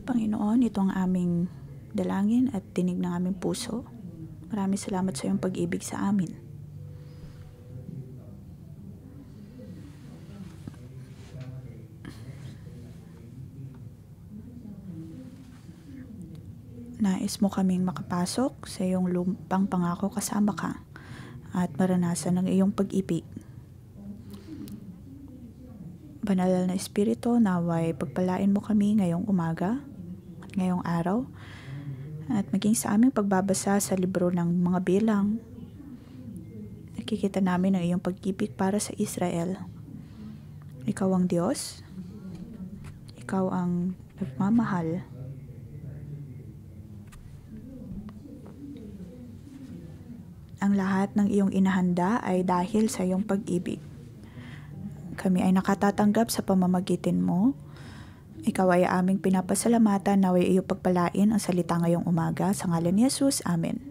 Panginoon, ito ang aming dalangin at tinig ng aming puso. Maraming salamat sa iyong pag-ibig sa amin. Nais mo kaming makapasok sa iyong lupang pangako kasama ka at maranasan ang iyong pag-ibig. Banal na Espiritu, naway pagpalain mo kami ngayong umaga at ngayong araw at maging sa aming pagbabasa sa libro ng mga bilang. Nakikita namin ang iyong pag-ibig para sa Israel. Ikaw ang Diyos. Ikaw ang nagmamahal. Ang lahat ng iyong inahanda ay dahil sa iyong pag-ibig. Kami ay nakatatanggap sa pamamagitan mo. Ikaw ay aming pinapasalamatan, naway iyong pagpalain ang salita ngayong umaga. Sa ngalan ni Jesus, Amen.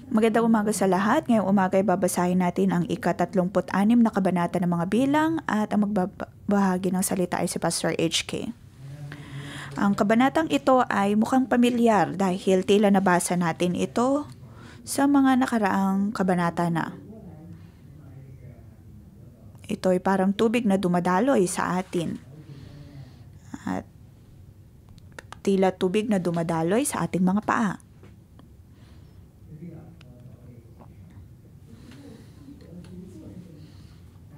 Magandang umaga sa lahat. Ngayong umaga ay babasahin natin ang ika-36 na kabanata ng mga bilang at ang magbabahagi ng salita ay si Pastor HK. Ang kabanatang ito ay mukhang pamilyar dahil tila nabasa natin ito sa mga nakaraang kabanata na. Ito ay parang tubig na dumadaloy sa atin. At tila tubig na dumadaloy sa ating mga paa.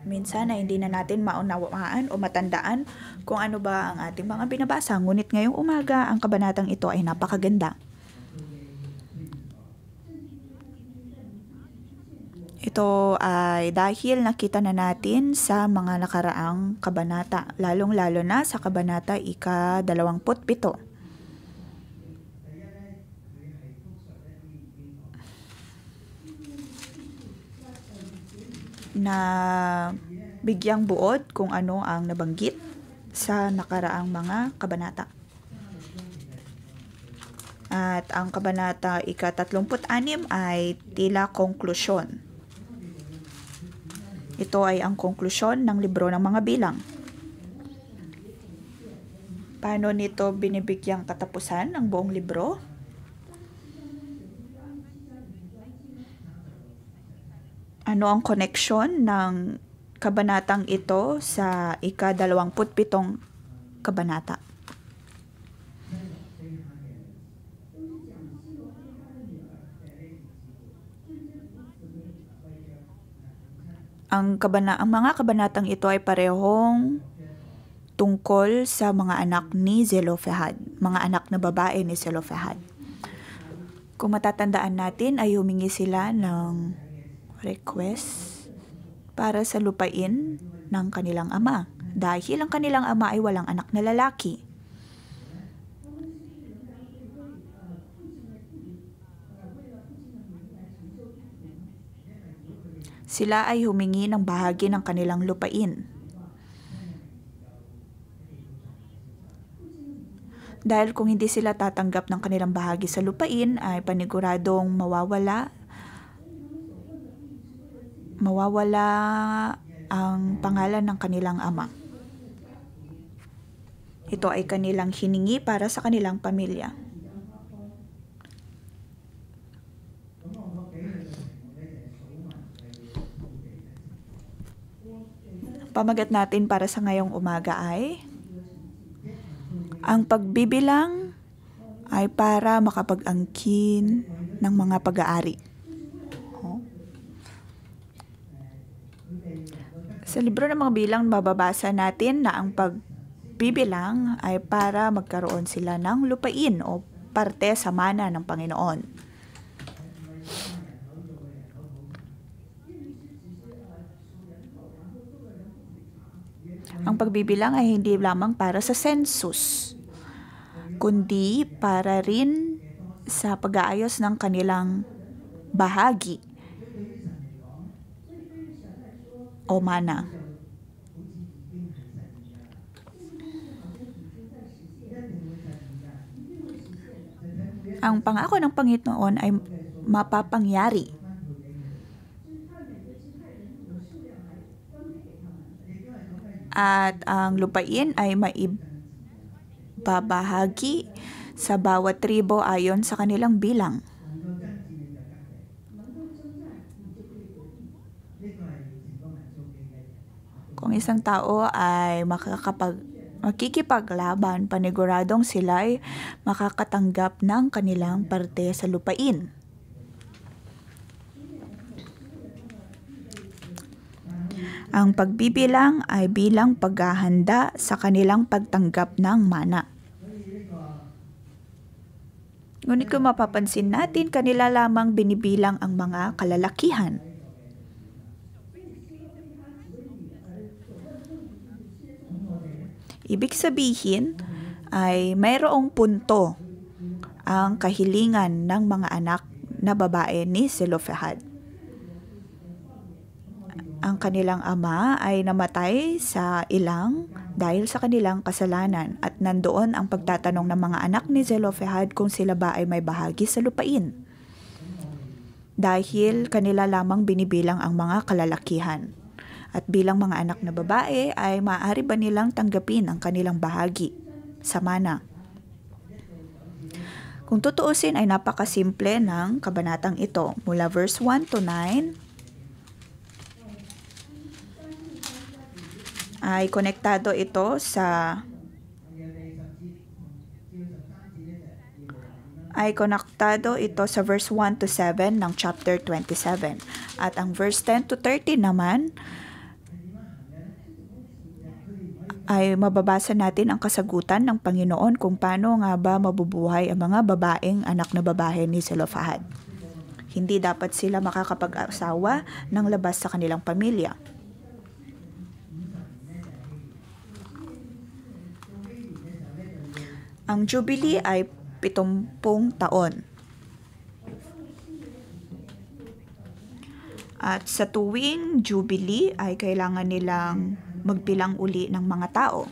Minsan ay hindi na natin maunawaan o matandaan kung ano ba ang ating mga binabasa. Ngunit ngayong umaga, ang kabanatang ito ay napakaganda. Ito ay dahil nakita na natin sa mga nakaraang kabanata, lalong-lalo na sa kabanata ika-27. Na bigyang buod kung ano ang nabanggit sa nakaraang mga kabanata. At ang kabanata ika-36 ay tila konklusyon. Ito ay ang konklusyon ng libro ng mga bilang. Paano nito binibigyang katapusan ng buong libro? Ano ang koneksyon ng kabanatang ito sa ika-27 kabanata? Ang mga kabanatang ito ay parehong tungkol sa mga anak ni Zelophehad, mga anak na babae ni Zelophehad. Kung matatandaan natin ay humingi sila ng request para sa lupain ng kanilang ama dahil ang kanilang ama ay walang anak na lalaki. Sila ay humingi ng bahagi ng kanilang lupain. Dahil kung hindi sila tatanggap ng kanilang bahagi sa lupain, ay paniguradong mawawala ang pangalan ng kanilang ama. Ito ay kanilang hiningi para sa kanilang pamilya. Pamagat natin para sa ngayong umaga ay ang pagbibilang ay para makapag-angkin ng mga pag-aari. Sa libro ng mga bilang, mababasa natin na ang pagbibilang ay para magkaroon sila ng lupain o parte sa mana ng Panginoon. Ang pagbibilang ay hindi lamang para sa census, kundi para rin sa pag-aayos ng kanilang bahagi o mana. Ang pangako ng Panginoon ay mapapangyari. At ang lupain ay nagbabahagi sa bawat tribo ayon sa kanilang bilang. Kung isang tao ay makikipaglaban, paniguradong sila'y makakatanggap ng kanilang parte sa lupain. Ang pagbibilang ay bilang paghahanda sa kanilang pagtanggap ng mana. Ngunit kung mapapansin natin, kanila lamang binibilang ang mga kalalakihan. Ibig sabihin ay mayroong punto ang kahilingan ng mga anak na babae ni Zelophehad. Ang kanilang ama ay namatay sa ilang dahil sa kanilang kasalanan at nandoon ang pagtatanong ng mga anak ni Zelophehad kung sila ba ay may bahagi sa lupain. Dahil kanila lamang binibilang ang mga kalalakihan. At bilang mga anak na babae ay maaari ba nilang tanggapin ang kanilang bahagi sa mana? Kung tutuusin ay napakasimple ng kabanatang ito. Mula verse 1 to 9 ay konektado ito sa verse 1 to 7 ng chapter 27. At ang verse 10 to 13 naman ay mababasa natin ang kasagutan ng Panginoon kung paano nga ba mabubuhay ang mga babaeng anak na babae ni Zelophehad. Hindi dapat sila makakapag-asawa ng labas sa kanilang pamilya. Ang Jubilee ay 70 taon. At sa tuwing Jubilee ay kailangan nilang magbilang uli ng mga tao.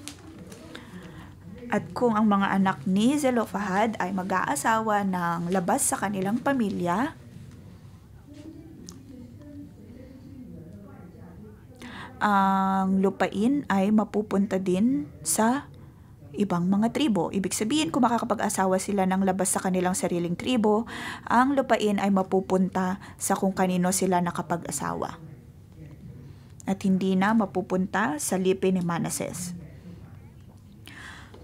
At kung ang mga anak ni Zelophehad ay mag-aasawa ng labas sa kanilang pamilya, ang lupain ay mapupunta din sa ibang mga tribo. Ibig sabihin, kung makakapag-asawa sila ng labas sa kanilang sariling tribo, ang lupain ay mapupunta sa kung kanino sila nakapag-asawa. At hindi na mapupunta sa lipi ni Manases.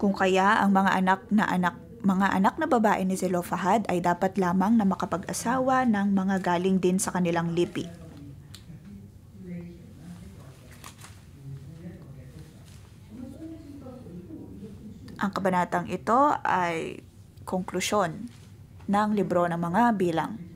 Kung kaya ang mga anak na babae ni Zelophehad ay dapat lamang na makapag-asawa ng mga galing din sa kanilang lipi. Ang kabanatang ito ay konklusyon ng libro ng mga bilang.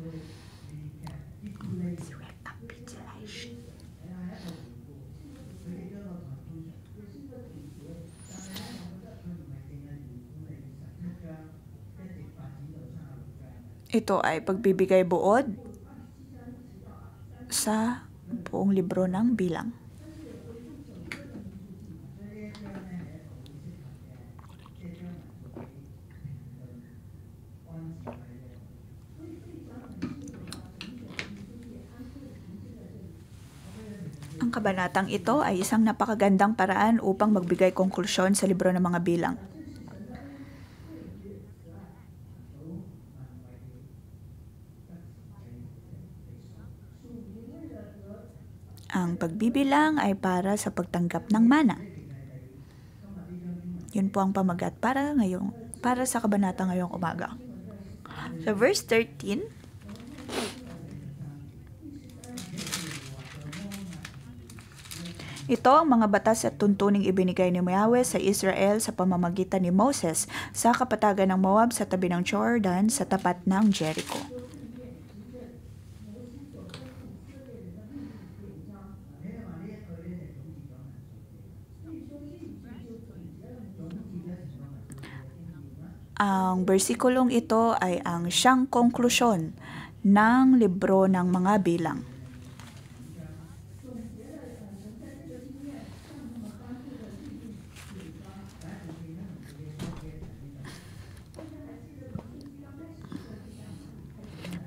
Ito ay pagbibigay buod sa buong libro ng bilang. Ang kabanatang ito ay isang napakagandang paraan upang magbigay konklusyon sa libro ng mga bilang. Ang pagbibilang ay para sa pagtanggap ng mana. Yun po ang pamagat para sa kabanata ngayong umaga. Sa verse 13, ito ang mga batas at tuntuning ibinigay ni Yahweh sa Israel sa pamamagitan ni Moses sa kapatagan ng Moab sa tabi ng Jordan sa tapat ng Jericho. Ang bersikulong ito ay ang siyang konklusyon ng libro ng mga bilang.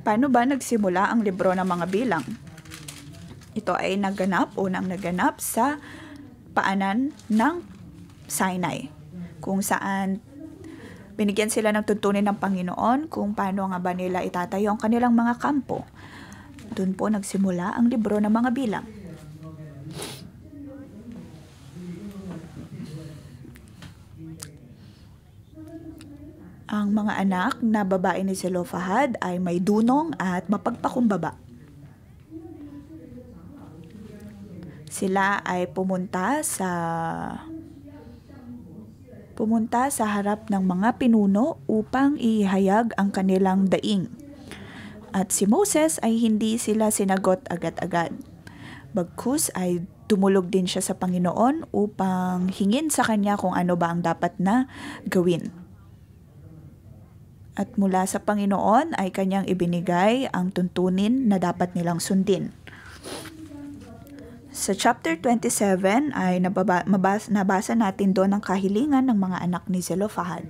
Paano ba nagsimula ang libro ng mga bilang? Ito ay unang naganap sa paanan ng Sinai, kung saan Binigyan sila ng tuntunin ng Panginoon kung paano nga ba nila itatayo ang kanilang mga kampo. Doon po nagsimula ang libro ng mga bilang. Ang mga anak na babae ni Zelofehad ay may dunong at mapagpakumbaba. Sila ay pumunta sa harap ng mga pinuno upang ihayag ang kanilang daing. At si Moses ay hindi sila sinagot agad-agad. Bagkus ay tumulog din siya sa Panginoon upang hingin sa kanya kung ano ba ang dapat na gawin. At mula sa Panginoon ay kanyang ibinigay ang tuntunin na dapat nilang sundin. Sa chapter 27 ay nabasa natin doon ang kahilingan ng mga anak ni Zelofehad.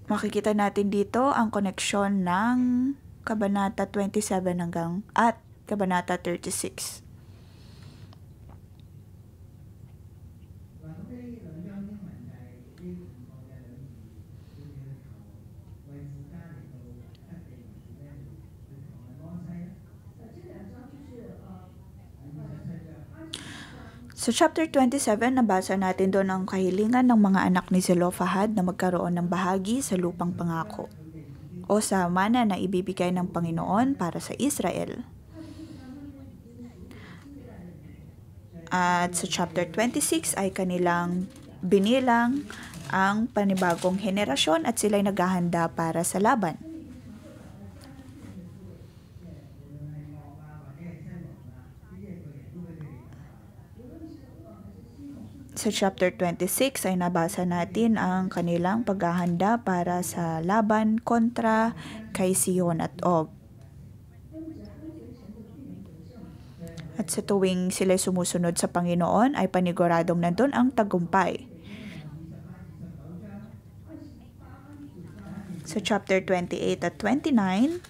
Makikita natin dito ang koneksyon ng Kabanata 27 at Kabanata 36. Sa chapter 27, nabasa natin doon ang kahilingan ng mga anak ni Zelofehad na magkaroon ng bahagi sa lupang pangako o sa mana na ibibigay ng Panginoon para sa Israel. At sa chapter 26 ay kanilang binilang ang panibagong henerasyon at sila'y naghahanda para sa laban. Sa chapter 26 ay nabasa natin ang kanilang paghahanda para sa laban kontra kay Sihon at Og. At sa tuwing sila sumusunod sa Panginoon ay paniguradong nandun ang tagumpay. Sa chapter 28 at 29,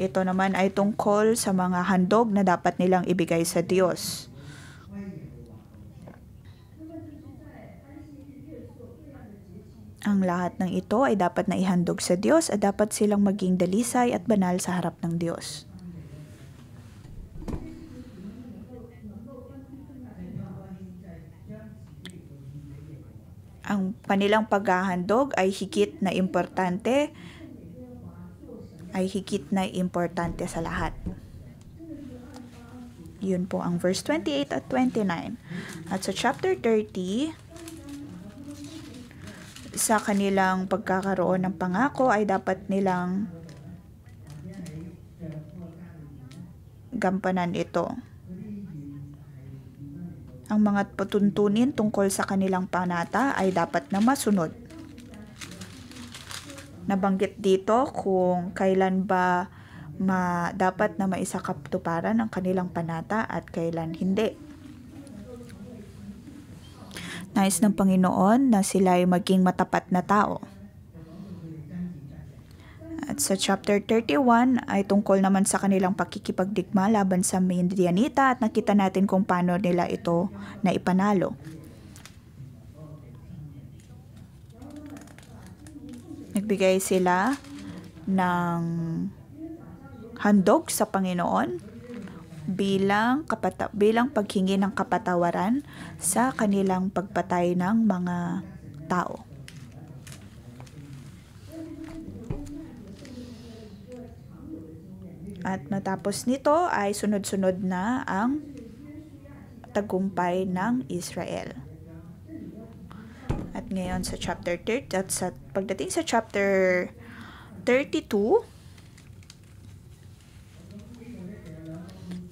ito naman ay tungkol sa mga handog na dapat nilang ibigay sa Diyos. Ang lahat ng ito ay dapat na ihandog sa Diyos at dapat silang maging dalisay at banal sa harap ng Diyos. Ang kanilang paghahandog ay higit na importante sa lahat. Yun po ang verse 28 at 29. At sa chapter 30, sa kanilang pagkakaroon ng pangako ay dapat nilang gampanan ito. Ang mga patuntunin tungkol sa kanilang panata ay dapat na masunod. Nabanggit dito kung kailan ba dapat na maisakatuparan ang kanilang panata at kailan hindi. Nais ng Panginoon na sila ay maging matapat na tao. At sa chapter 31 ay tungkol naman sa kanilang pakikipagdigma laban sa Midianita at nakita natin kung paano nila ito na ipanalo. Nagbigay sila ng handog sa Panginoon bilang paghingi ng kapatawaran sa kanilang pagpatay ng mga tao. At matapos nito ay sunod-sunod na ang tagumpay ng Israel. At ngayon sa chapter 30 at pagdating sa chapter 32,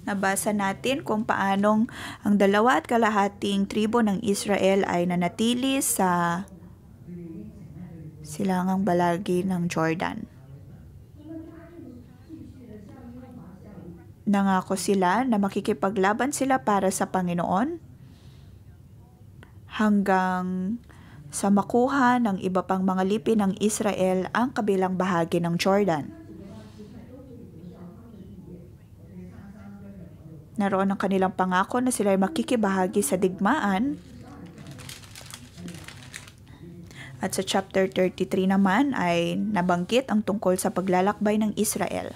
nabasa natin kung paanong ang 2.5 tribo ng Israel ay nanatili sa silangang balagi ng Jordan. Nangako sila na makikipaglaban sila para sa Panginoon hanggang sa makuha ng iba pang mga lipi ng Israel ang kabilang bahagi ng Jordan. Naroon ang kanilang pangako na sila ay makikibahagi sa digmaan. At sa chapter 33 naman ay nabanggit ang tungkol sa paglalakbay ng Israel.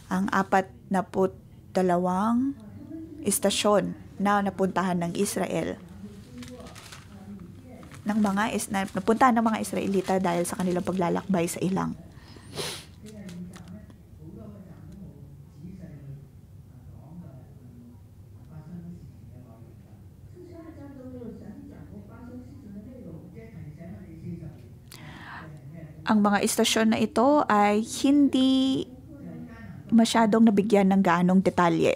Ang 42 istasyon na napuntahan ng Israel. Napuntahan ng mga Israelita dahil sa kanilang paglalakbay sa ilang. Ang mga istasyon na ito ay hindi masyadong nabigyan ng gaanong detalye.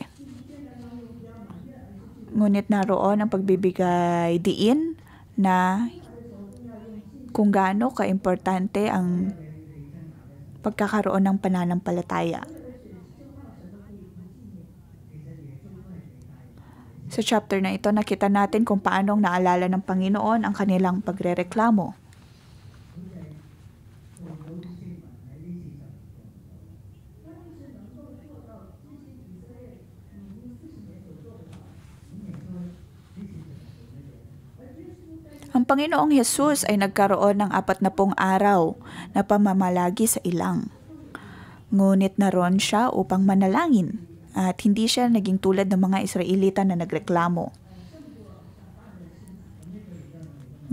Ngunit naroon ang pagbibigay diin na kung gaano kaimportante ang pagkakaroon ng pananampalataya. Sa chapter na ito, nakita natin kung paanong naalala ng Panginoon ang kanilang pagrereklamo. Ang Panginoong Hesus ay nagkaroon ng 40 araw na pamamalagi sa ilang. Ngunit naroon siya upang manalangin at hindi siya naging tulad ng mga Israelita na nagreklamo.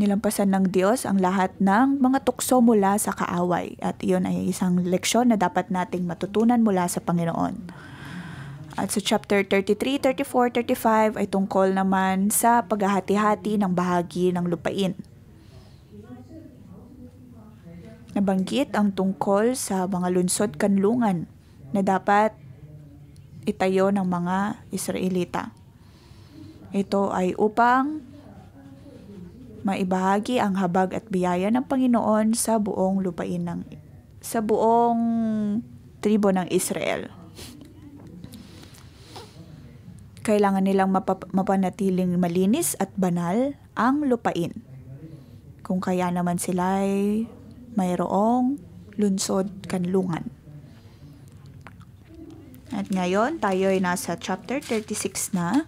Nilampasan ng Diyos ang lahat ng mga tukso mula sa kaaway at iyon ay isang leksyon na dapat nating matutunan mula sa Panginoon. At sa chapter 33, 34, 35 ay tungkol naman sa paghahati-hati ng bahagi ng lupain. Nabanggit ang tungkol sa mga lungsod kanlungan na dapat itayo ng mga Israelita. Ito ay upang maibahagi ang habag at biyaya ng Panginoon sa buong lupain sa buong tribo ng Israel. Kailangan nilang mapanatiling malinis at banal ang lupain. Kung kaya naman sila ay mayroong lungsod kanlungan. At ngayon, tayo ay nasa chapter 36 na.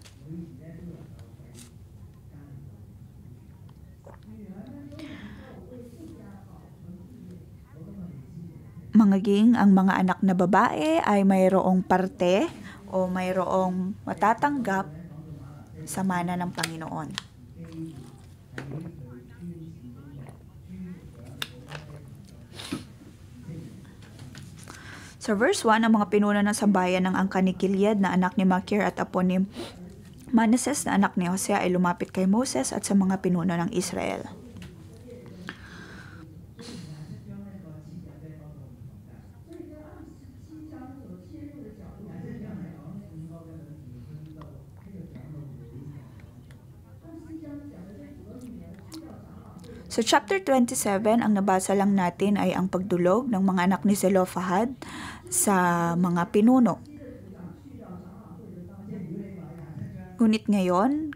Maging ang mga anak na babae ay mayroong parte o mayroong matatanggap sa mana ng Panginoon. Sa verse 1, ang mga pinuno ng sambayan ng angkan ni Gilead na anak ni Machir at apo ni Manases na anak ni Hosea ay lumapit kay Moses at sa mga pinuno ng Israel. Sa chapter 27, ang nabasa lang natin ay ang pagdulog ng mga anak ni Zelophehad sa mga pinuno. Ngunit ngayon,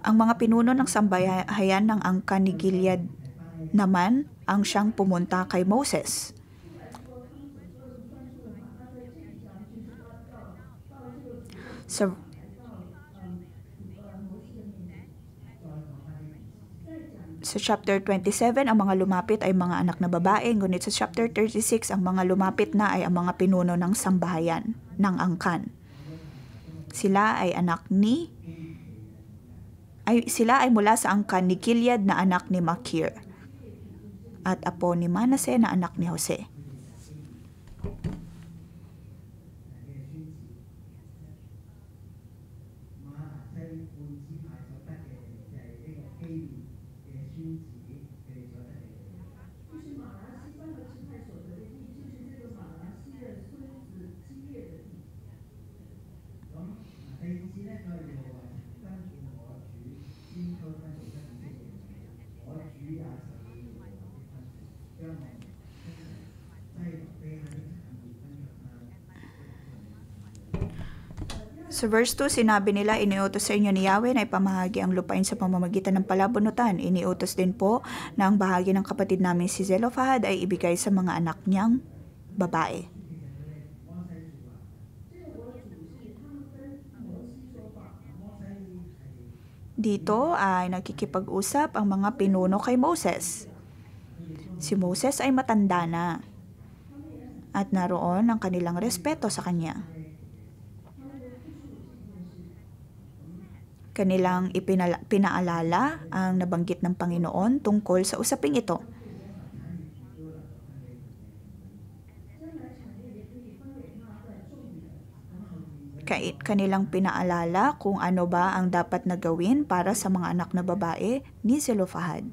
ang mga pinuno ng sambahayan ng angkan ni Gilead naman ang siyang pumunta kay Moses. Sa chapter 27, ang mga lumapit ay mga anak na babae, ngunit sa chapter 36, ang mga lumapit na ay ang mga pinuno ng sambahayan ng angkan. Sila ay mula sa angkan ni Gilead na anak ni Machir at apo ni Manases na anak ni Jose. Sa verse 2, sinabi nila, iniutos sa inyo ni Yahweh na ipamahagi ang lupain sa pamamagitan ng palabunutan. Iniutos din po na ang bahagi ng kapatid namin si Zelophehad ay ibigay sa mga anak niyang babae. Dito ay nakikipag-usap ang mga pinuno kay Moses. Si Moses ay matanda na at naroon ang kanilang respeto sa kanya. Kanilang pinaalala ang nabanggit ng Panginoon tungkol sa usaping ito. Kanilang pinaalala kung ano ba ang dapat na gawin para sa mga anak na babae ni Zelophehad.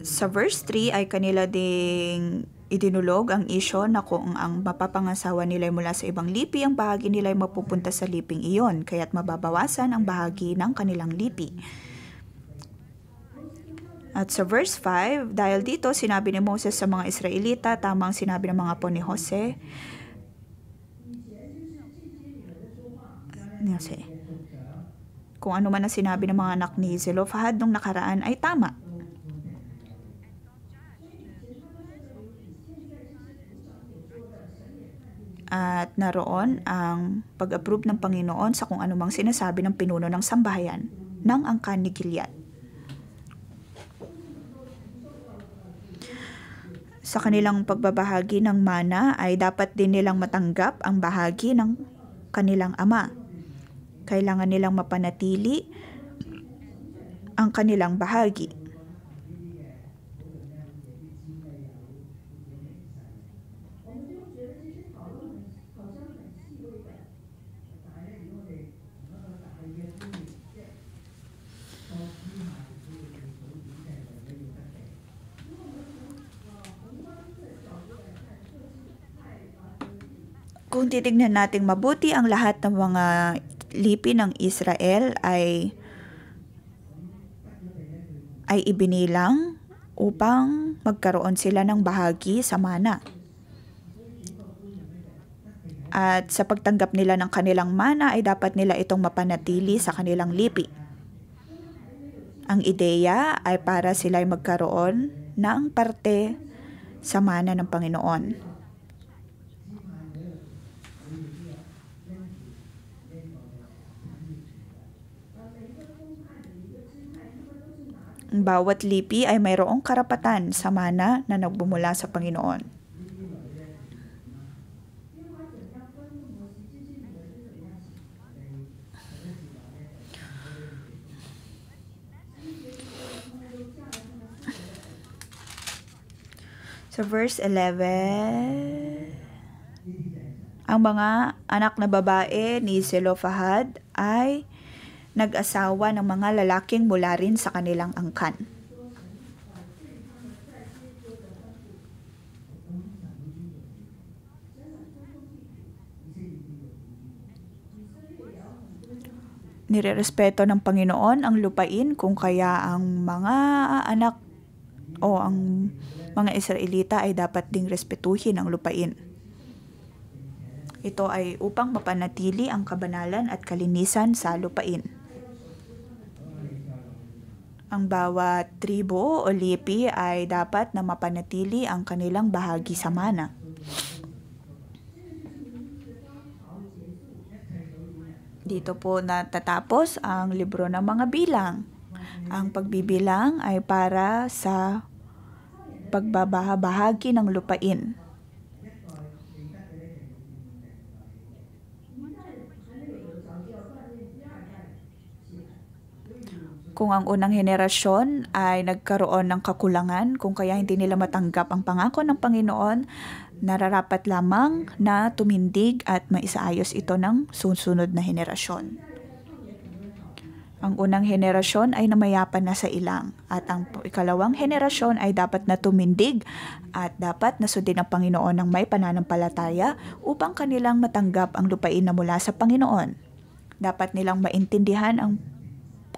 Sa verse 3 ay kanila ding idinulog ang isyo na kung ang mapapangasawa nila ay mula sa ibang lipi, ang bahagi nila ay mapupunta sa liping iyon, kaya't mababawasan ang bahagi ng kanilang lipi. At sa verse 5, dahil dito sinabi ni Moses sa mga Israelita, tamang sinabi ng mga apo ni Jose, kung ano man ang sinabi ng mga anak ni Zelophehad nung nakaraan ay tama. At naroon ang pag-approve ng Panginoon sa kung anumang sinasabi ng pinuno ng sambahayan ng angkan ni Gilead. Sa kanilang pagbabahagi ng mana ay dapat din nilang matanggap ang bahagi ng kanilang ama. Kailangan nilang mapanatili ang kanilang bahagi. Kung titignan natin mabuti, ang lahat ng mga lipi ng Israel ay ibinilang upang magkaroon sila ng bahagi sa mana. At sa pagtanggap nila ng kanilang mana ay dapat nila itong mapanatili sa kanilang lipi. Ang ideya ay para sila ay magkaroon ng parte sa mana ng Panginoon. Ang bawat lipi ay mayroong karapatan sa mana na nagbumula sa Panginoon. Sa verse 11, ang mga anak na babae ni Zelophehad ay nag-asawa ng mga lalaking mula rin sa kanilang angkan. Nirerespeto ng Panginoon ang lupain, kung kaya ang mga anak o ang mga Israelita ay dapat ding respetuhin ang lupain. Ito ay upang mapanatili ang kabanalan at kalinisan sa lupain. Ang bawat tribo o lipi ay dapat na mapanatili ang kanilang bahagi sa mana. Dito po natatapos ang libro ng mga bilang. Ang pagbibilang ay para sa pagbabahagi ng lupain. Kung ang unang henerasyon ay nagkaroon ng kakulangan, kung kaya hindi nila matanggap ang pangako ng Panginoon, nararapat lamang na tumindig at maisaayos ito ng susunod na henerasyon. Ang unang henerasyon ay namayapan na sa ilang at ang ikalawang henerasyon ay dapat na tumindig at dapat na sundin ang Panginoon ng may pananampalataya upang kanilang matanggap ang lupain na mula sa Panginoon. Dapat nilang maintindihan ang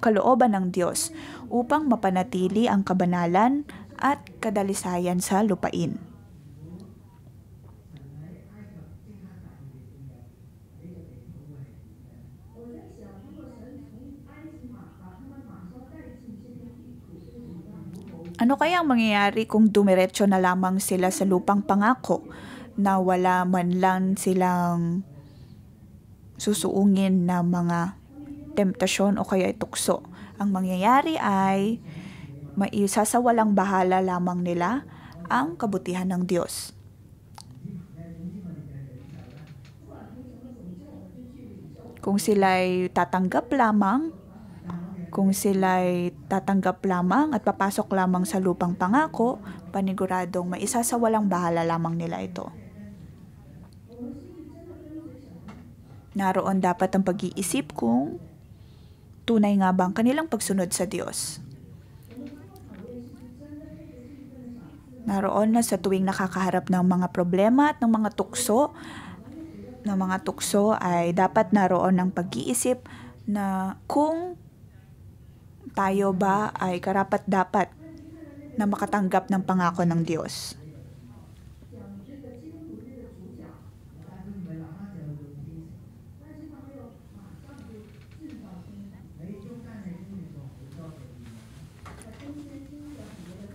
kalooban ng Diyos upang mapanatili ang kabanalan at kadalisayan sa lupain. Ano kaya ang mangyayari kung dumiretso na lamang sila sa lupang pangako na wala man lang silang susuungin na mga temptasyon o kaya tukso? Ang mangyayari ay maisasawalang bahala lamang nila ang kabutihan ng Diyos. Kung sila'y tatanggap lamang at papasok lamang sa lupang pangako, paniguradong maisasawalang bahala lamang nila ito. Naroon dapat ang pag-iisip kung tunay nga ba ang kanilang pagsunod sa Diyos. Naroon na sa tuwing nakakaharap ng mga problema at ng mga tukso ay dapat naroon ng pag-iisip na kung tayo ba ay karapat-dapat na makatanggap ng pangako ng Diyos.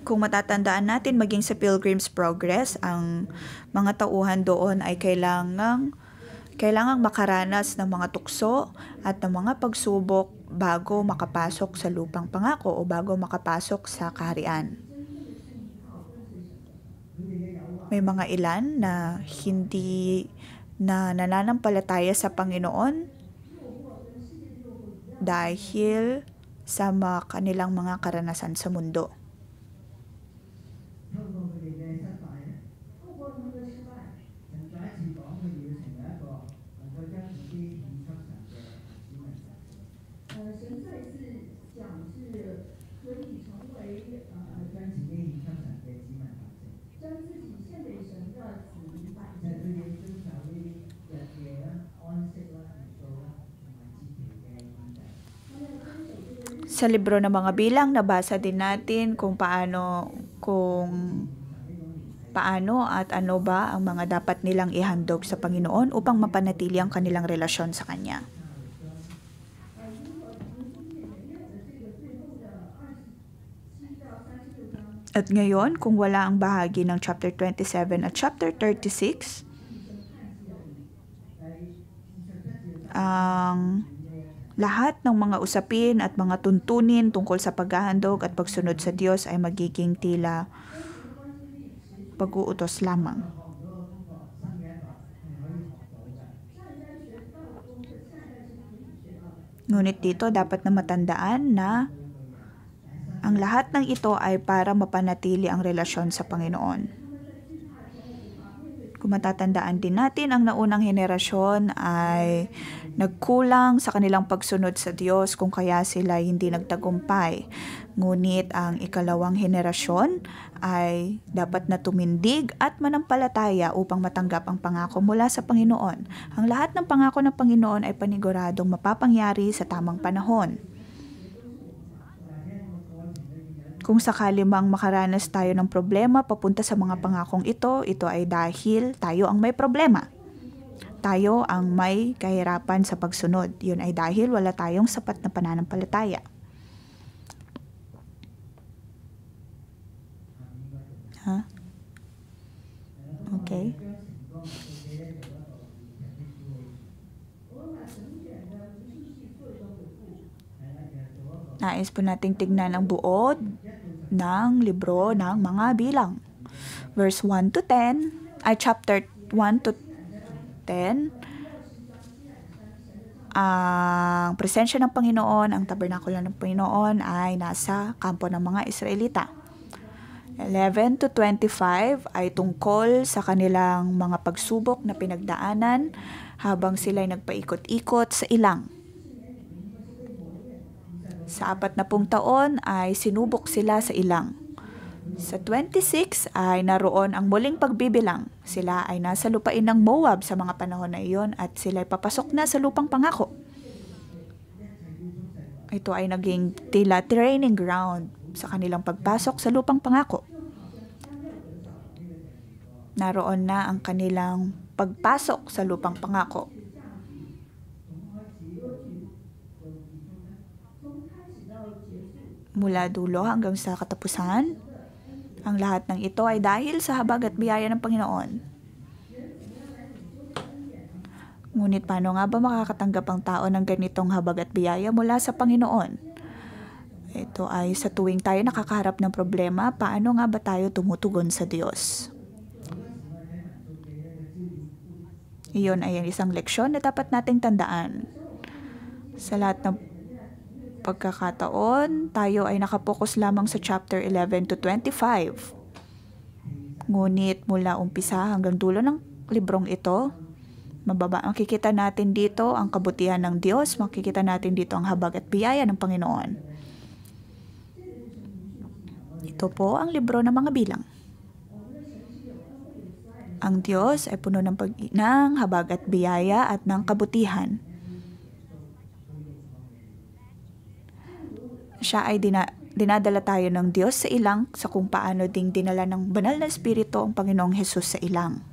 Kung matatandaan natin maging sa Pilgrim's Progress, ang mga tauhan doon ay kailangang makaranas ng mga tukso at ng mga pagsubok bago makapasok sa lupang pangako o bago makapasok sa kaharian. May mga ilan na hindi na nananampalataya sa Panginoon dahil sa kanilang mga karanasan sa mundo. Sa libro ng mga bilang, nabasa din natin kung paano at ano ba ang mga dapat nilang ihandog sa Panginoon upang mapanatili ang kanilang relasyon sa Kanya. At ngayon, kung wala ang bahagi ng chapter 27 at chapter 36, ang lahat ng mga usapin at mga tuntunin tungkol sa paghahandog at pagsunod sa Diyos ay magiging tila pag-uutos lamang. Ngunit dito dapat na matandaan na ang lahat ng ito ay para mapanatili ang relasyon sa Panginoon. Kung matatandaan din natin, ang naunang henerasyon ay nagkulang sa kanilang pagsunod sa Diyos kung kaya sila hindi nagtagumpay. Ngunit ang ikalawang henerasyon ay dapat na tumindig at manampalataya upang matanggap ang pangako mula sa Panginoon. Ang lahat ng pangako ng Panginoon ay paniguradong mapapangyari sa tamang panahon. Kung sakali mang makaranas tayo ng problema papunta sa mga pangakong ito ay dahil tayo ang may problema. Tayo ang may kahirapan sa pagsunod. Yun ay dahil wala tayong sapat na pananampalataya. Okay. Nais po nating tignan ang buod ng libro ng mga bilang. Verse 1 to 10, chapter 1 to 10, ang presensya ng Panginoon, ang tabernakulo ng Panginoon ay nasa kampo ng mga Israelita. 11 to 25 ay tungkol sa kanilang mga pagsubok na pinagdaanan habang sila'y nagpaikot-ikot sa ilang. Sa 40 taon ay sinubok sila sa ilang. Sa 26 ay naroon ang muling pagbibilang. Sila ay nasa lupain ng Moab sa mga panahon na iyon at sila ay papasok na sa lupang pangako. Ito ay naging tila training ground sa kanilang pagpasok sa lupang pangako. Naroon na ang kanilang pagpasok sa lupang pangako. Mula dulo hanggang sa katapusan, ang lahat ng ito ay dahil sa habag at biyaya ng Panginoon. Ngunit paano nga ba makakatanggap ang tao ng ganitong habag at biyaya mula sa Panginoon? Ito ay sa tuwing tayo nakakaharap ng problema, paano nga ba tayo tumutugon sa Diyos? Iyon ay isang leksyon na dapat nating tandaan. Sa lahat ng pagkakataon, tayo ay nakapokus lamang sa chapter 11 to 25. Ngunit mula umpisa hanggang dulo ng librong ito, makikita natin dito ang kabutihan ng Diyos, makikita natin dito ang habag at biyaya ng Panginoon. Ito po ang libro ng mga bilang. Ang Diyos ay puno ng habag at biyaya at ng kabutihan. Siya ay dinadala tayo ng Diyos sa ilang sa kung paano ding dinala ng banal na Espiritu ang Panginoong Hesus sa ilang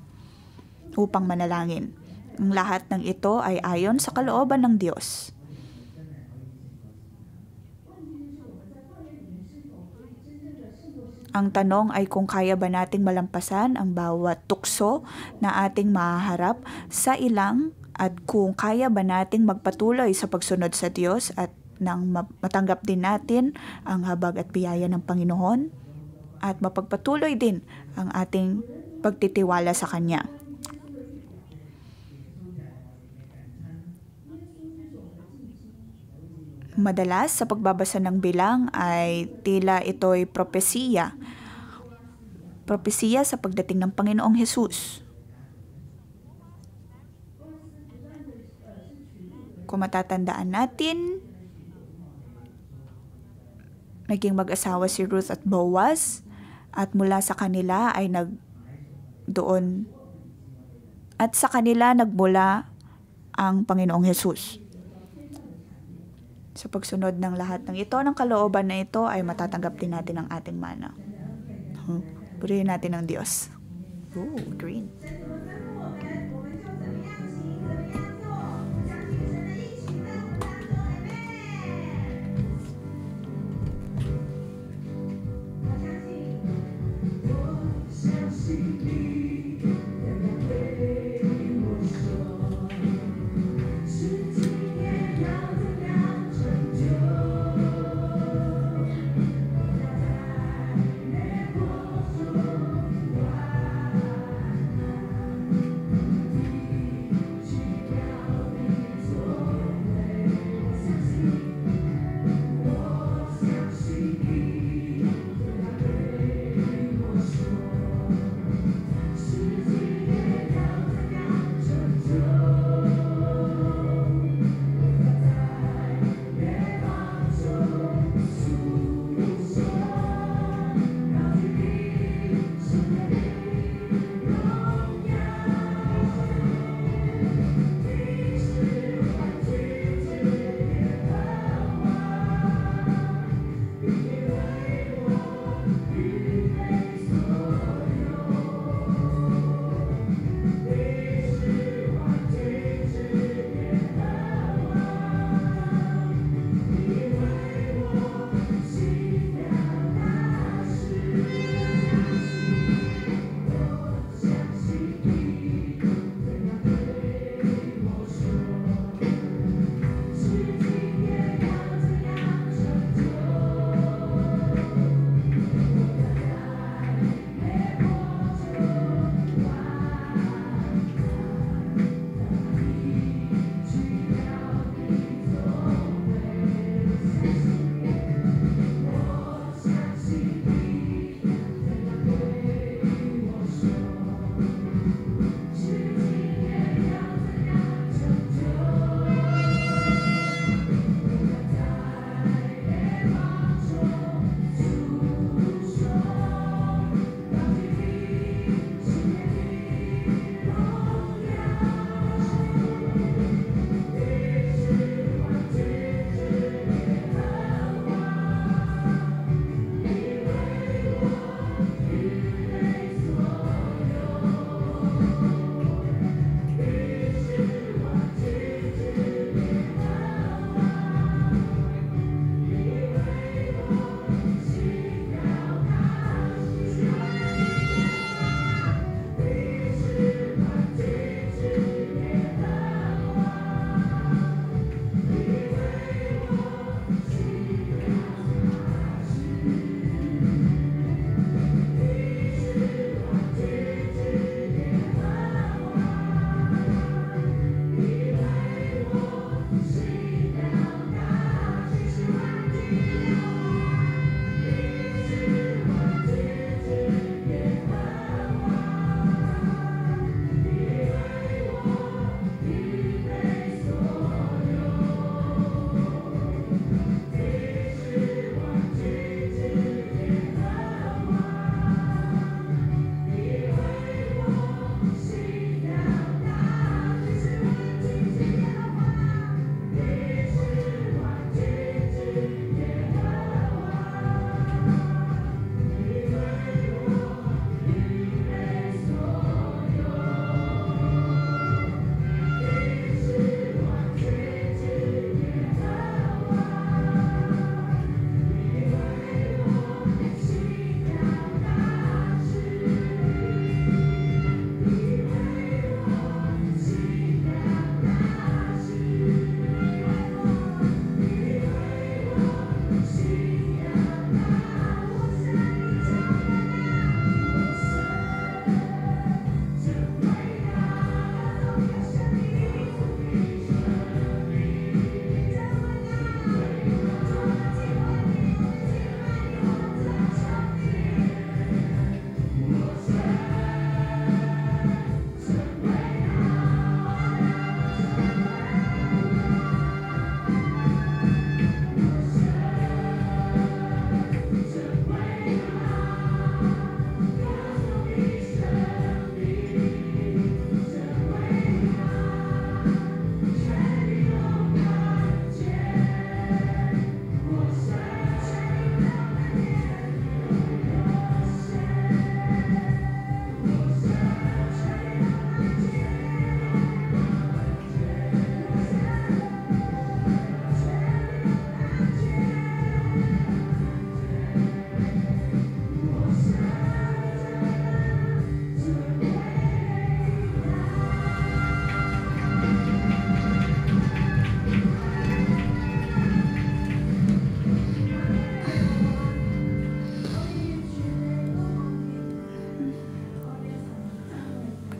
upang manalangin. Ang lahat ng ito ay ayon sa kalooban ng Diyos. Ang tanong ay kung kaya ba nating malampasan ang bawat tukso na ating mahaharap sa ilang at kung kaya ba nating magpatuloy sa pagsunod sa Diyos at nang matanggap din natin ang habag at biyaya ng Panginoon at mapagpatuloy din ang ating pagtitiwala sa Kanya. Madalas sa pagbabasa ng bilang ay tila ito'y propesiya. Propesiya sa pagdating ng Panginoong Hesus. Kung matatandaan natin, naging mag-asawa si Ruth at Boaz at mula sa kanila ay sa kanila nagmula ang Panginoong Hesus. Sa pagsunod ng lahat ng ito, ng kalooban na ito, ay matatanggap din natin ang ating mana. Purihin natin ang Diyos. Ooh, green.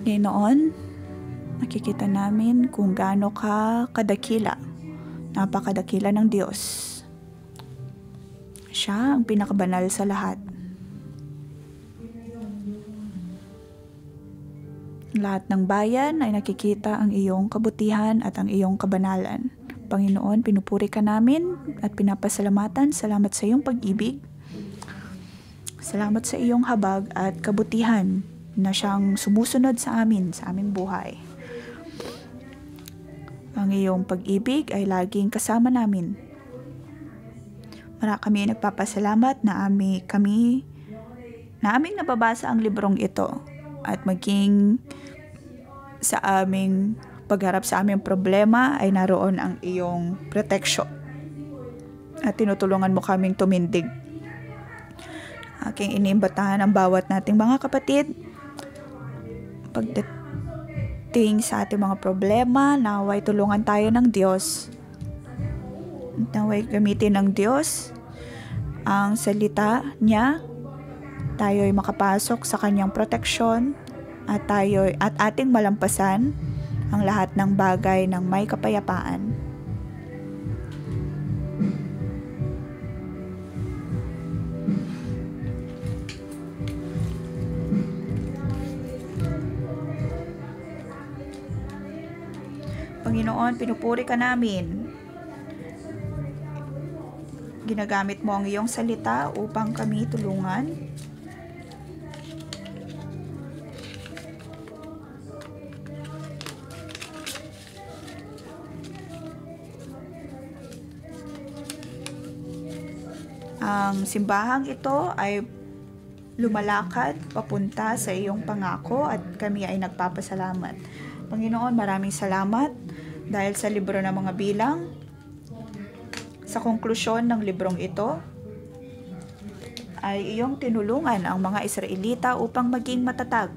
Gaynoon, nakikita namin kung gaano ka kadakila, napakadakila ng Diyos. Siya ang pinakabanal sa lahat. Lahat ng bayan ay nakikita ang iyong kabutihan at ang iyong kabanalan. Panginoon, pinupuri ka namin at pinapasalamatan. Salamat sa iyong pag-ibig. Salamat sa iyong habag at kabutihan na siyang sumusunod sa amin, sa aming buhay. Ang iyong pag-ibig ay laging kasama namin. Kami nagpapasalamat na aming nababasa ang librong ito at maging sa aming pagharap sa aming problema ay naroon ang iyong protection at tinutulungan mo kaming tumindig. Aking inimbatahan ang bawat nating mga kapatid pagdating sa ating mga problema, naway tulungan tayo ng Diyos. Naway gamitin ng Diyos ang salita niya, tayo'y makapasok sa kanyang proteksyon at ating malampasan ang lahat ng bagay ng may kapayapaan. Panginoon, pinupuri ka namin. Ginagamit mo ang iyong salita upang kami tulungan. Ang simbahang ito ay lumalakad papunta sa iyong pangako at kami ay nagpapasalamat. Panginoon, maraming salamat dahil sa libro ng mga bilang, sa konklusyon ng librong ito, ay iyong tinulungan ang mga Israelita upang maging matatag.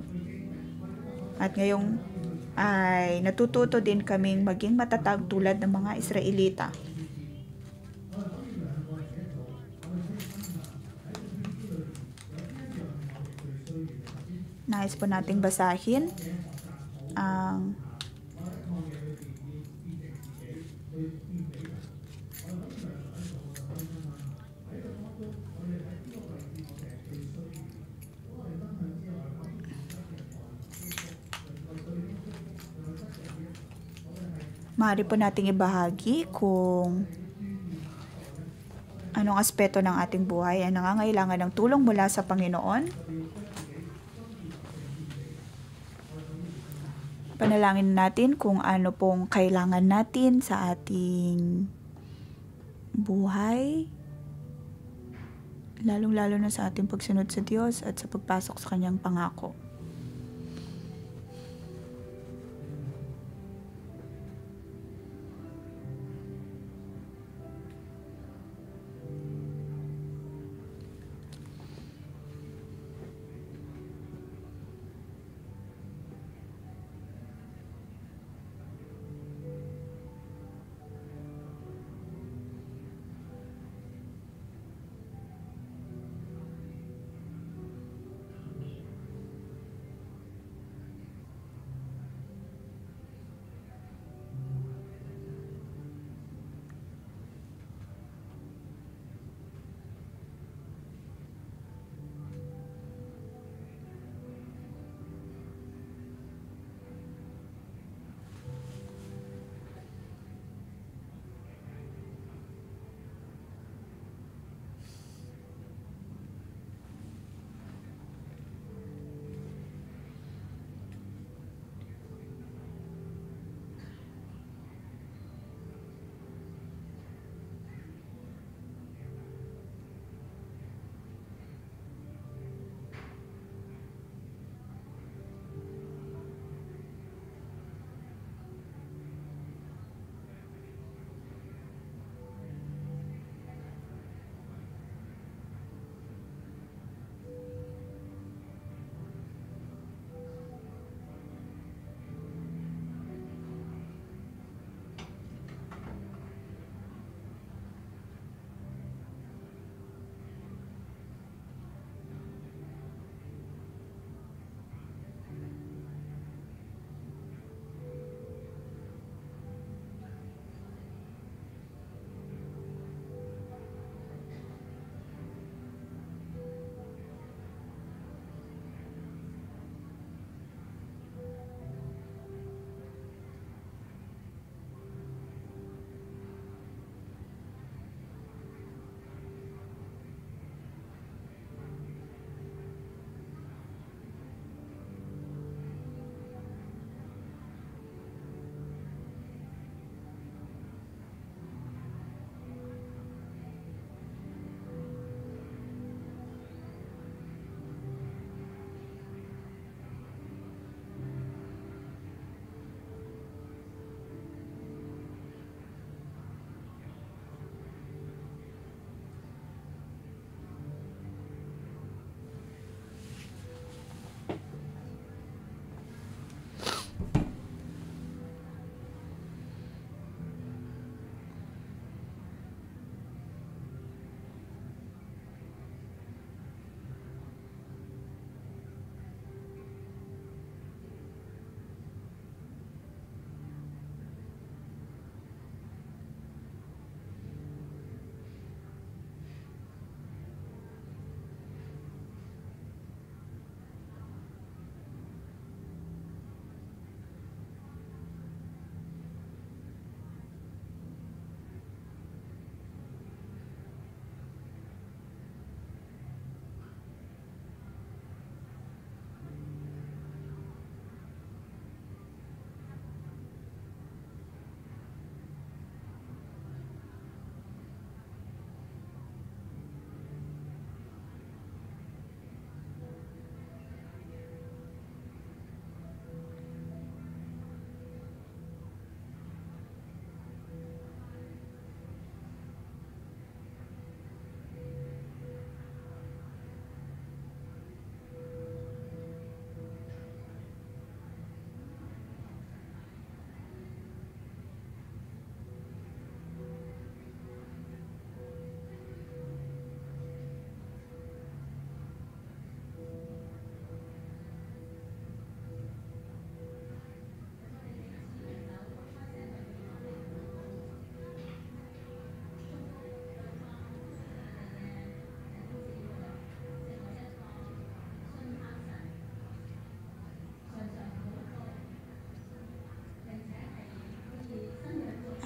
At ngayong ay natututo din kaming maging matatag tulad ng mga Israelita. Nais po nating basahin ang maaari po nating ibahagi kung anong aspeto ng ating buhay ay nangangailangan ng tulong mula sa Panginoon. Panalangin natin kung ano pong kailangan natin sa ating buhay, lalong-lalo na sa ating pagsunod sa Diyos at sa pagpasok sa kanyang pangako.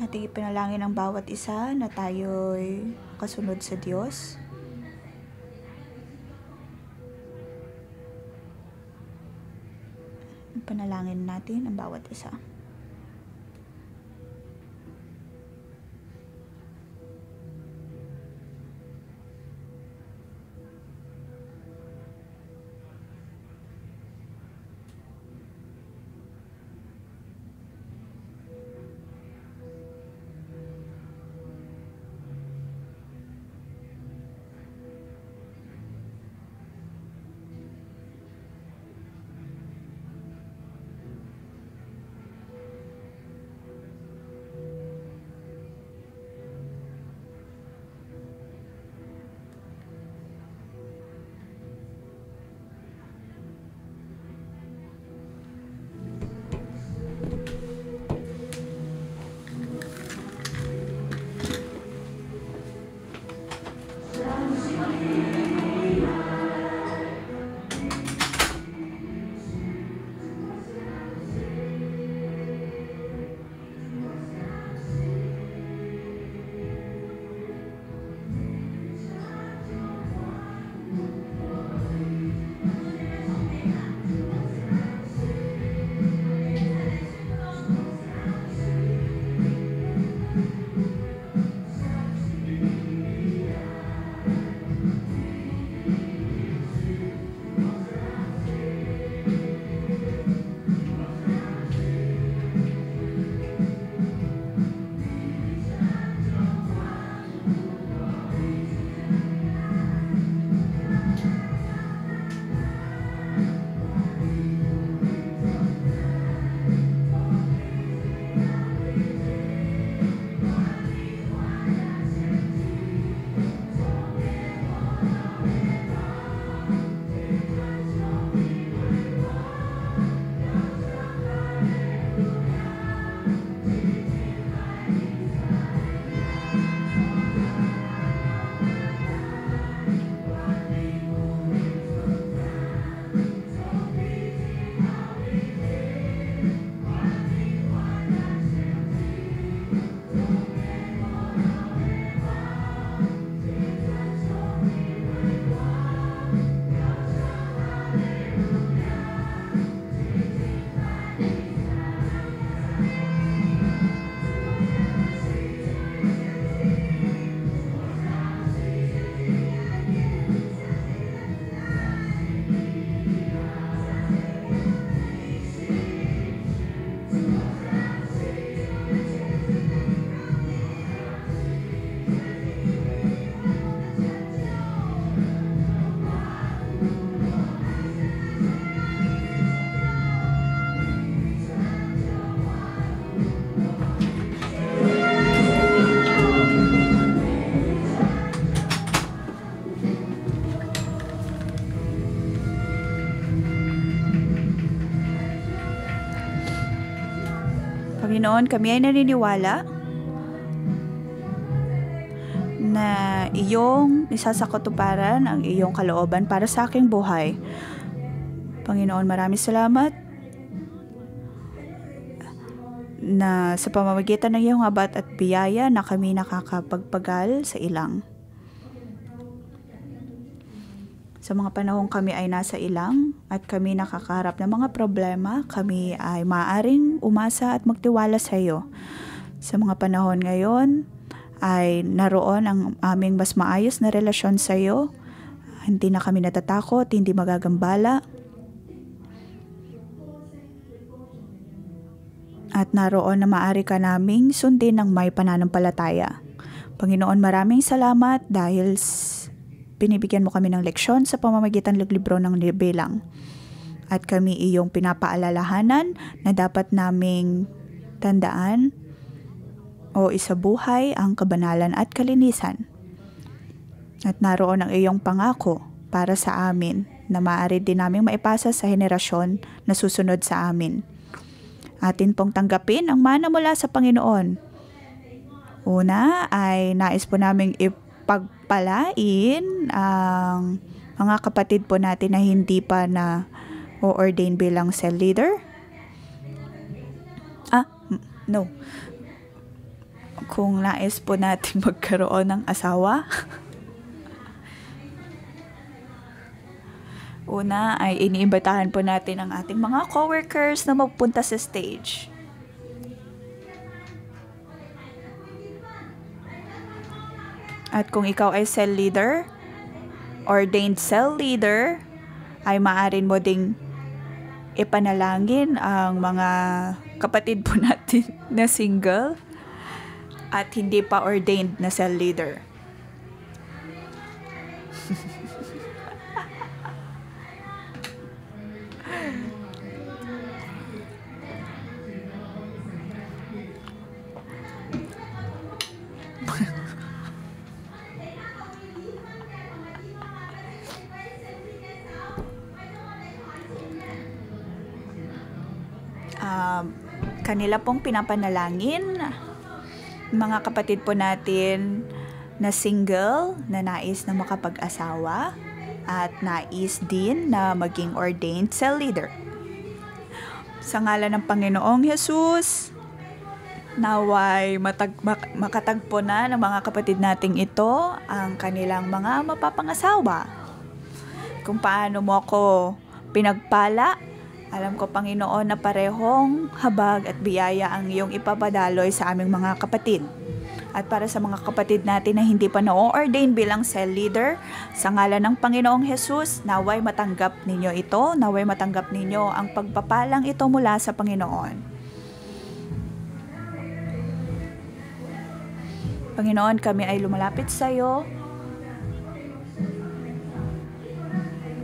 Ating ipinalangin ang bawat isa na tayo'y kasunod sa Diyos. Panalangin natin ang bawat isa. Panginoon, kami ay naniniwala na iyong isasakatuparan ang iyong kalooban para sa aking buhay. Panginoon, maraming salamat na sa pamamagitan ng iyong abat at biyaya na kami nakakapagpagal sa ilang. Sa mga panahong kami ay nasa ilang at kami nakakaharap ng mga problema, kami ay maaaring umasa at magtiwala sa iyo. Sa mga panahon ngayon ay naroon ang aming mas maayos na relasyon sa iyo. Hindi na kami natatakot, hindi magagambala. At naroon na maaari ka naming sundin ng may pananampalataya. Panginoon, maraming salamat dahil binibigyan mo kami ng leksyon sa pamamagitan ng libro ng Bilang. At kami iyong pinapaalalahanan na dapat naming tandaan o isabuhay ang kabanalan at kalinisan. At naroon ang iyong pangako para sa amin na maaari din naming maipasa sa henerasyon na susunod sa amin. Atin pong tanggapin ang mana mula sa Panginoon. Una ay nais po naming pagpalain ang mga kapatid po natin na hindi pa na o-ordain bilang cell leader. kung nais po natin magkaroon ng asawa. Una ay iniimbitahan po natin ang ating mga coworkers na magpunta sa stage. At kung ikaw ay cell leader, ordained cell leader, ay maaari mo ding ipanalangin ang mga kapatid po natin na single at hindi pa ordained na cell leader. Kanila pong pinapanalangin mga kapatid po natin na single, na nais na makapag-asawa at nais din na maging ordained cell leader. Sa ngalan ng Panginoong Hesus, naway makatagpo na ng mga kapatid nating ito ang kanilang mga mapapangasawa. Kung paano mo ako pinagpala, alam ko, Panginoon, na parehong habag at biyaya ang iyong ipapadaloy sa aming mga kapatid. At para sa mga kapatid natin na hindi pa na-ordain bilang cell leader, sa ngalan ng Panginoong Hesus, naway matanggap ninyo ito, naway matanggap ninyo ang pagpapalang ito mula sa Panginoon. Panginoon, kami ay lumalapit sa iyo.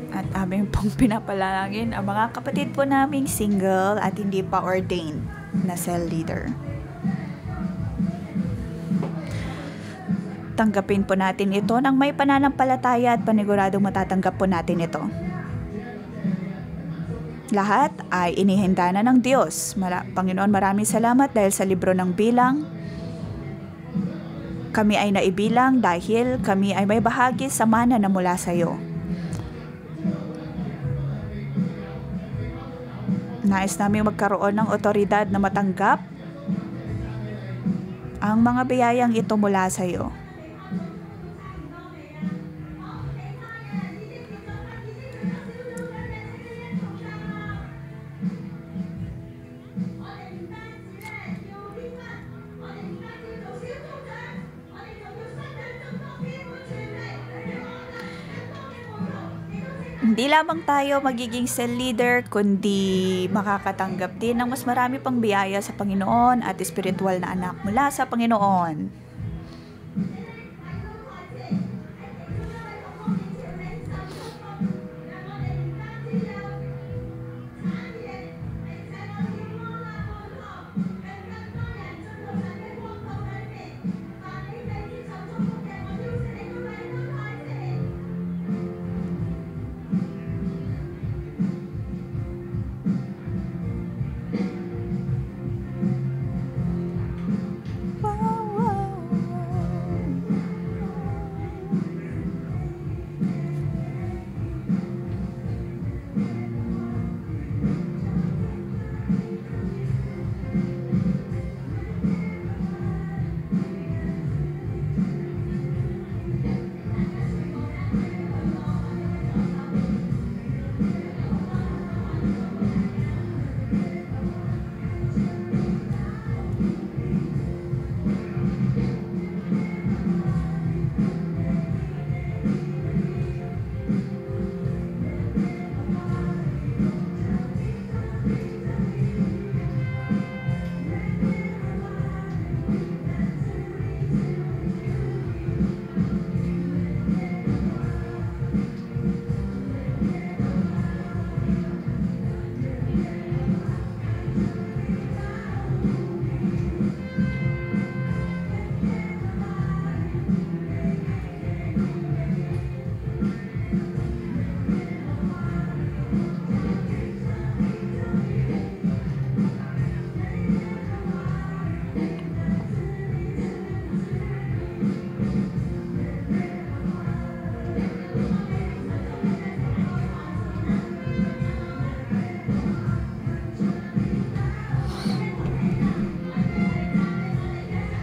At aming pong pinapalangin ang mga kapatid po naming single at hindi pa ordained na cell leader. Tanggapin po natin ito ng may pananampalataya at paniguradong matatanggap po natin ito. Lahat ay inihanda na ng Diyos. Panginoon, maraming salamat dahil sa libro ng bilang. Kami ay naibilang dahil kami ay may bahagi sa mana na mula sa iyo. Nais namin magkaroon ng otoridad na matanggap ang mga biyayang ito mula sa iyo. Hindi lamang tayo magiging cell leader, kundi makakatanggap din ng mas marami pang biyaya sa Panginoon at espiritual na anak mula sa Panginoon.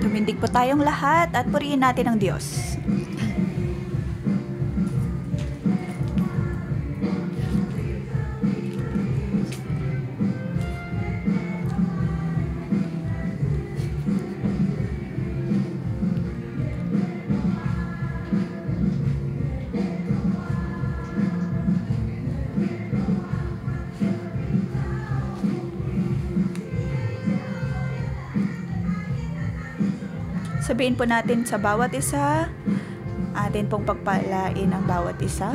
Tumindig po tayong lahat at purihin natin ang Diyos. Sabihin po natin sa bawat isa, atin pong pagpalain ang bawat isa.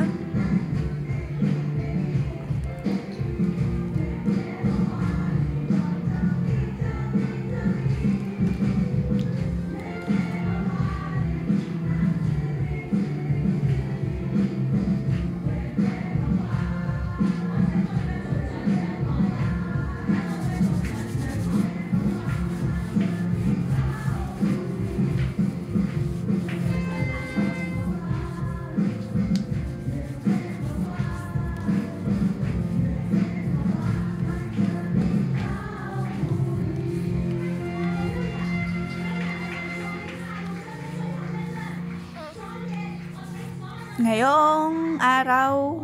Ngayong araw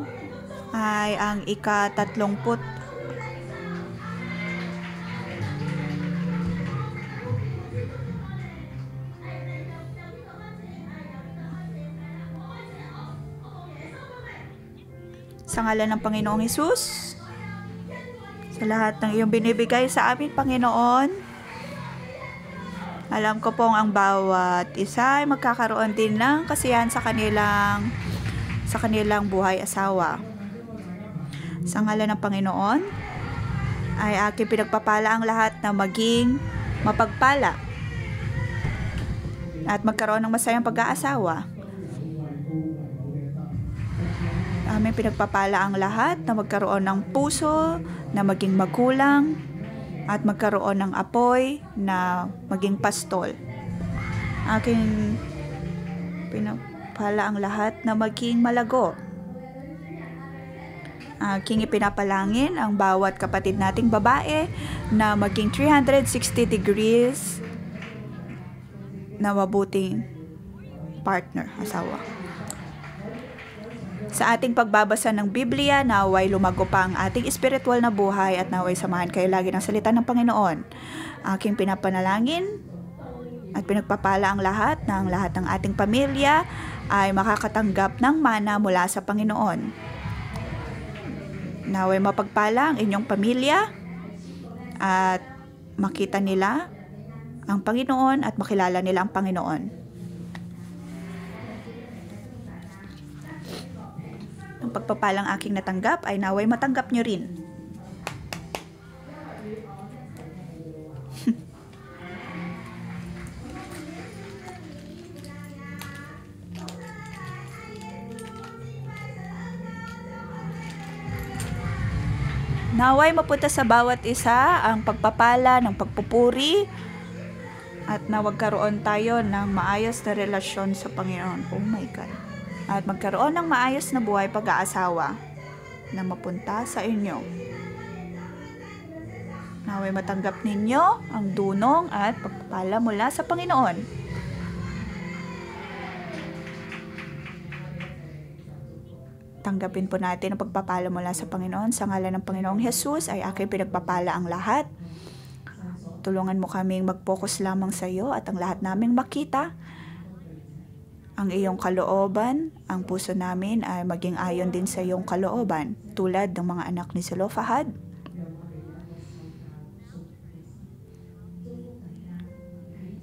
ay ang ika-30 sa ngalan ng Panginoong Hesus, sa lahat ng iyong binibigay sa amin, Panginoon. Alam ko pong ang bawat isa ay magkakaroon din ng kasiyahan sa kanilang buhay asawa. Sa ngalan ng Panginoon, ay aking pinagpapala ang lahat na maging mapagpala at magkaroon ng masayang pag-aasawa. Aming pinagpapala ang lahat na magkaroon ng puso na maging magulang at magkaroon ng apoy na maging pastol. Aking pinapala ang lahat na maging malago. Aking ipinapalangin ang bawat kapatid nating babae na maging 360 degrees na mabuting partner, asawa. Sa ating pagbabasa ng Biblia, naway lumago pa ang ating espiritual na buhay at naway samahan kayo lagi ng salita ng Panginoon. Aking pinapanalangin at pinagpapala ang lahat ng ating pamilya ay makakatanggap ng mana mula sa Panginoon. Naway mapagpala ang inyong pamilya at makita nila ang Panginoon at makilala nila ang Panginoon. Ang pagpapalang aking natanggap ay naway matanggap nyo rin. Naway mapunta sa bawat isa ang pagpapala ng pagpupuri at na magkaroon tayo ng maayos na relasyon sa Panginoon. Oh my God. At magkaroon ng maayos na buhay pag-aasawa na mapunta sa inyo. Naway matanggap ninyo ang dunong at pagpapala mula sa Panginoon. Tanggapin po natin ang pagpapala mula sa Panginoon. Sa ngalan ng Panginoong Hesus ay aking pinagpapala ang lahat. Tulungan mo kaming mag-focus lamang sa iyo at ang lahat naming makita ang iyong kalooban. Ang puso namin ay maging ayon din sa iyong kalooban, tulad ng mga anak ni Zelofehad.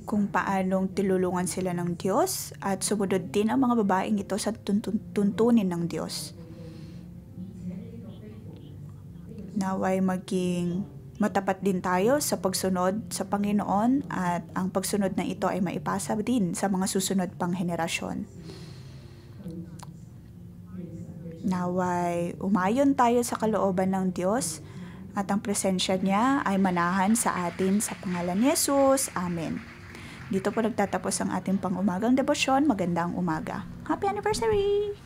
Kung paanong tilulungan sila ng Diyos at sumunod din ang mga babaeng ito sa tuntunin ng Diyos. Naway maging matapat din tayo sa pagsunod sa Panginoon at ang pagsunod na ito ay maipasa din sa mga susunod pang henerasyon. Naway umayon tayo sa kalooban ng Diyos at ang presensya niya ay manahan sa atin sa pangalan ni Jesus. Amen. Dito po nagtatapos ang ating pang-umagang debosyon. Magandang umaga. Happy anniversary!